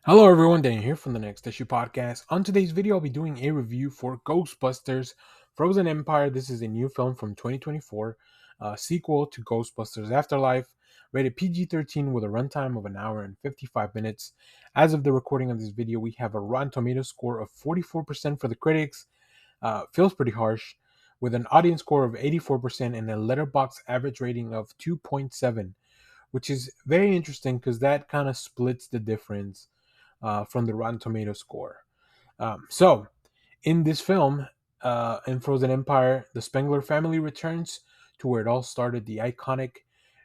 Hello everyone, Daniel here from the Next Issue Podcast. On today's video, I'll be doing a review for Ghostbusters Frozen Empire. This is a new film from 2024, sequel to Ghostbusters Afterlife, rated PG-13 with a runtime of an hour and 55 minutes. As of the recording of this video, we have a Rotten Tomatoes score of 44% for the critics. Feels pretty harsh, with an audience score of 84% and a Letterboxd average rating of 2.7, which is very interesting because that kind of splits the difference from the Rotten Tomato score. So, in this film, in Frozen Empire, the Spengler family returns to where it all started, the iconic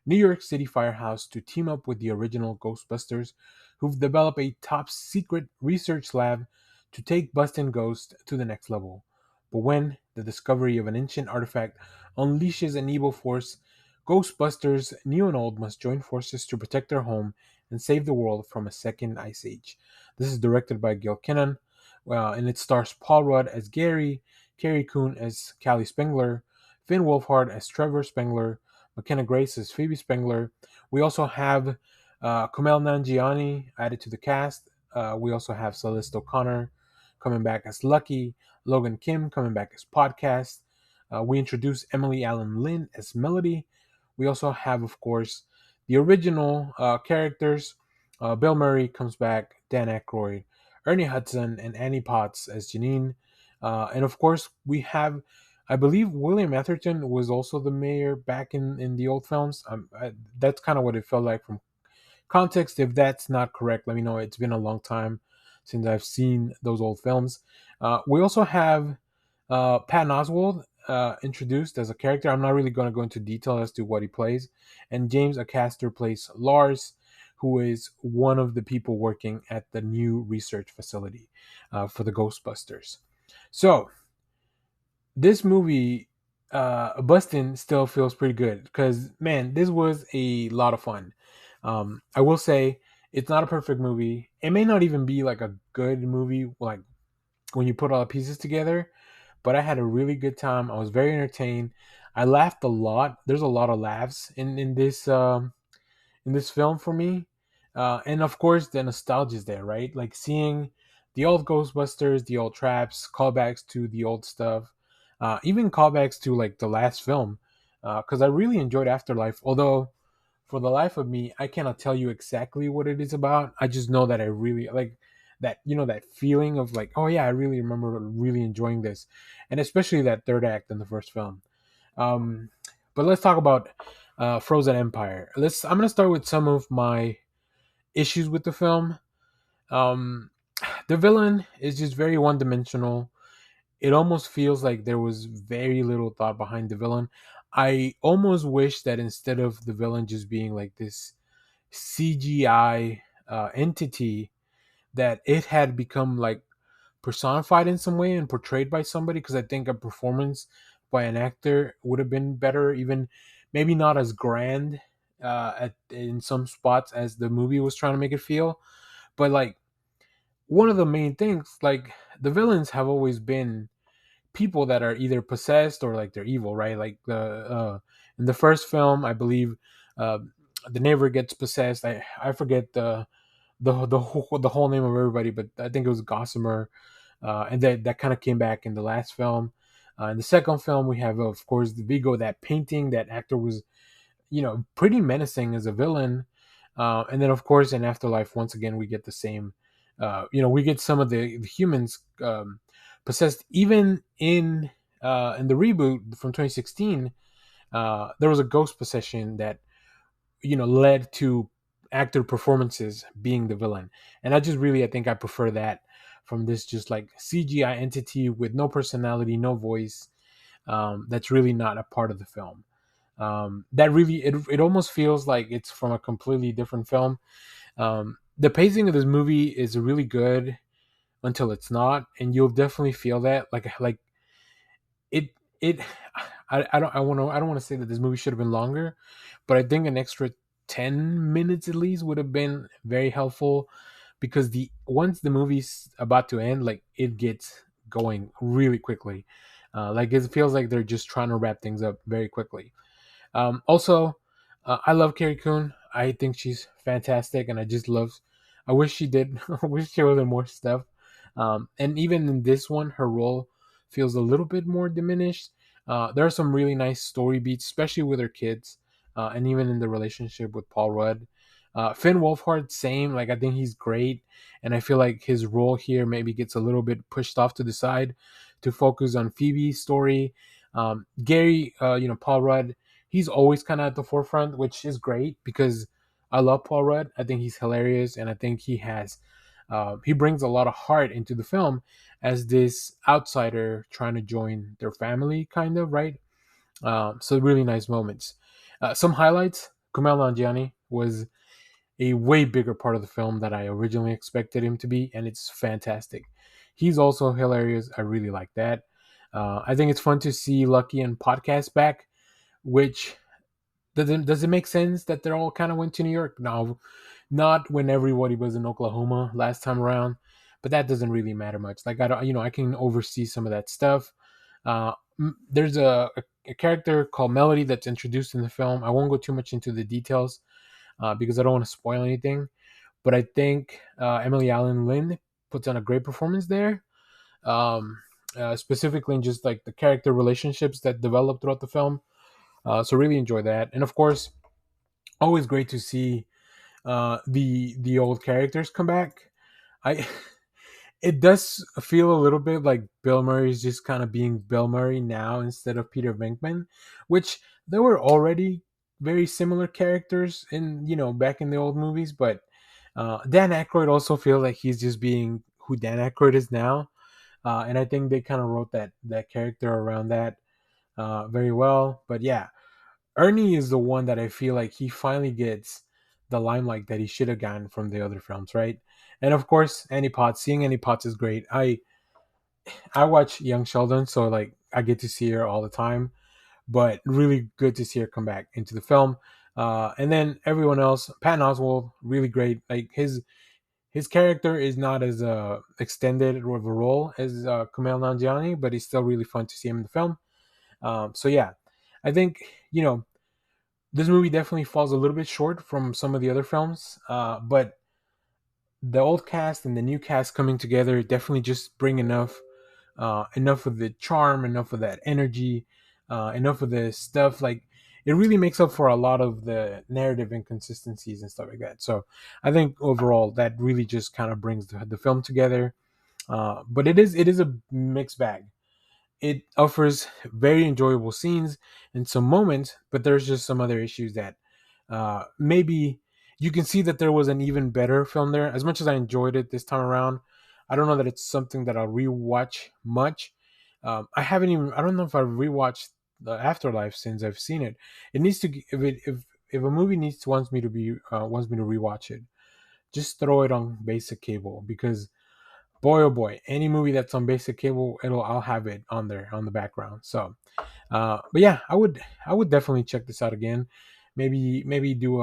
New York City firehouse, to team up with the original Ghostbusters, who've developed a top secret research lab to take busting ghosts to the next level. But when the discovery of an ancient artifact unleashes an evil force, Ghostbusters, new and old, must join forces to protect their home and save the world from a second ice age. This is directed by Gil Kinnan, and it stars Paul Rudd as Gary, Carrie Coon as Callie Spengler, Finn Wolfhard as Trevor Spengler, McKenna Grace as Phoebe Spengler. We also have Kumail Nanjiani added to the cast. We also have Celeste O'Connor coming back as Lucky, Logan Kim coming back as Podcast. We introduce Emily Allen Lynn as Melody. We also have, of course, the original characters. Bill Murray comes back, Dan Aykroyd, Ernie Hudson, and Annie Potts as Janine. And of course, we have, I believe, William Atherton was also the mayor back in the old films. That's kind of what it felt like from context. If that's not correct, let me know. It's been a long time since I've seen those old films. We also have Patton Oswalt introduced as a character. I'm not really going to go into detail as to what he plays. And James Acaster plays Lars, who is one of the people working at the new research facility for the Ghostbusters. So this movie, Bustin', still feels pretty good because, man, this was a lot of fun. I will say it's not a perfect movie. It may not even be like a good movie, like when you put all the pieces together, but I had a really good time. I was very entertained. I laughed a lot. There's a lot of laughs in this film for me, and of course the nostalgia is there, right? Like seeing the old Ghostbusters, the old traps, callbacks to the old stuff, even callbacks to like the last film, because I really enjoyed Afterlife. Although for the life of me, I cannot tell you exactly what it is about. I just know that I really like that, that feeling of like, oh yeah, I really remember really enjoying this, and especially that third act in the first film. um but let's talk about Frozen Empire. I'm gonna start with some of my issues with the film. um the villain is just very one-dimensional. It almost feels like there was very little thought behind the villain. I almost wish that instead of the villain just being like this CGI entity, that it had become like personified in some way and portrayed by somebody, because I think a performance by an actor would have been better, even maybe not as grand in some spots as the movie was trying to make it feel. But like one of the main things, like the villains have always been people that are either possessed or like they're evil, right? Like the in the first film, I believe uh, the neighbor gets possessed. I forget the whole name of everybody, but I think it was Gossamer, and that kind of came back in the last film. In the second film, we have, of course, the Vigo, that painting. That actor was, pretty menacing as a villain. And then, of course, in Afterlife, once again, we get the same. We get some of the humans possessed. Even in the reboot from 2016, there was a ghost possession that led to actor performances being the villain. And I think I prefer that from this just like CGI entity with no personality, no voice, that's really not a part of the film. That really, it almost feels like it's from a completely different film. The pacing of this movie is really good until it's not, and you'll definitely feel that like it it I don't want to say that this movie should have been longer, but I think an extra 10 minutes at least would have been very helpful, because the once the movie's about to end, like it gets going really quickly. Like it feels like they're just trying to wrap things up very quickly. Also, I love Carrie Coon. I think she's fantastic, and I just love I wish she did. I wish she was in more stuff. And even in this one, her role feels a little bit more diminished. There are some really nice story beats, especially with her kids, and even in the relationship with Paul Rudd. Finn Wolfhard, same. Like I think he's great, and I feel like his role here maybe gets a little bit pushed off to the side to focus on Phoebe's story. Gary, Paul Rudd, he's always kind of at the forefront, which is great because I love Paul Rudd. I think he's hilarious, and I think he brings a lot of heart into the film as this outsider trying to join their family, kind of right. So really nice moments. Some highlights: Kumail Nanjiani was a way bigger part of the film than I originally expected him to be, and it's fantastic. He's also hilarious. I really like that. I think it's fun to see Lucky and Podcast back, which does it make sense that they're all kind of went to New York? No, not when everybody was in Oklahoma last time around, but that doesn't really matter much. Like I don't, I can oversee some of that stuff. There's a character called Melody that's introduced in the film. I won't go too much into the details because I don't want to spoil anything. But I think Emily Allen Lynn puts on a great performance there. Um, Specifically in just like the character relationships that develop throughout the film. So really enjoy that, and of course, always great to see the old characters come back. I It does feel a little bit like Bill Murray is just kind of being Bill Murray now instead of Peter Venkman, which there were already very similar characters in back in the old movies, but Dan Aykroyd also feels like he's just being who Dan Aykroyd is now, and I think they kind of wrote that character around that very well. But yeah, Ernie is the one that I feel like he finally gets the limelight that he should have gotten from the other films, right? And of course, Annie Potts. Seeing Annie Potts is great. I watch Young Sheldon, so like I get to see her all the time. But really good to see her come back into the film. And then everyone else, Patton Oswalt, really great. Like his character is not as extended of a role as Kumail Nanjiani, but it's still really fun to see him in the film. So yeah, I think you know this movie definitely falls a little bit short from some of the other films, but the old cast and the new cast coming together definitely just bring enough of the charm, enough of that energy, enough of the stuff. Like it really makes up for a lot of the narrative inconsistencies and stuff like that. So I think overall that really just kind of brings the film together. But it is a mixed bag. It offers very enjoyable scenes and some moments, but there's just some other issues that maybe you can see that there was an even better film there. As much as I enjoyed it this time around, I don't know that it's something that I'll rewatch much. I don't know if I've rewatched the Afterlife since I've seen it. It needs to if a movie wants me to rewatch it, just throw it on basic cable because boy oh boy, any movie that's on basic cable, I'll have it on there on the background. So, but yeah, I would definitely check this out again. Maybe do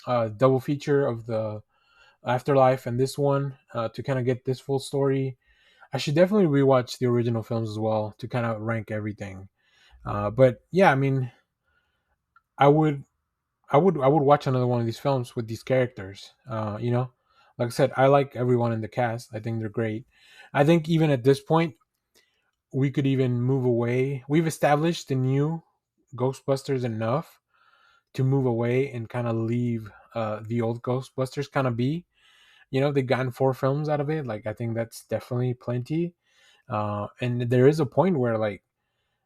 a double feature of the Afterlife and this one to kind of get this full story. I should definitely rewatch the original films as well to kind of rank everything. But yeah, I mean, I would I would watch another one of these films with these characters. Like I said, I like everyone in the cast. I think they're great. I think even at this point, we could even move away. We've established the new Ghostbusters enough to move away and kind of leave the old Ghostbusters kind of be. They've gotten 4 films out of it. Like I think that's definitely plenty. And there is a point where like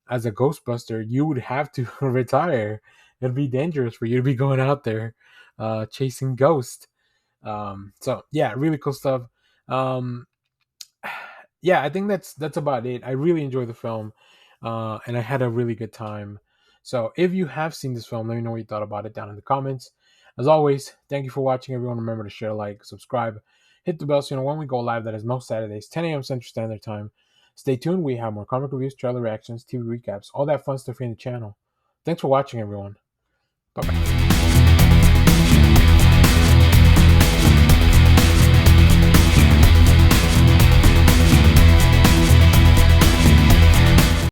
as a Ghostbuster, you would have to retire. It'd be dangerous for you to be going out there chasing ghosts. So yeah, really cool stuff. Um, yeah, I think that's about it. I really enjoyed the film, and I had a really good time. So if you have seen this film, let me know what you thought about it down in the comments. As always, thank you for watching, everyone. Remember to share, like, subscribe, hit the bell so you know when we go live. That is most Saturdays, 10 a.m. Central Standard Time. Stay tuned. We have more comic reviews, trailer reactions, TV recaps, all that fun stuff here in the channel. Thanks for watching, everyone. Bye bye.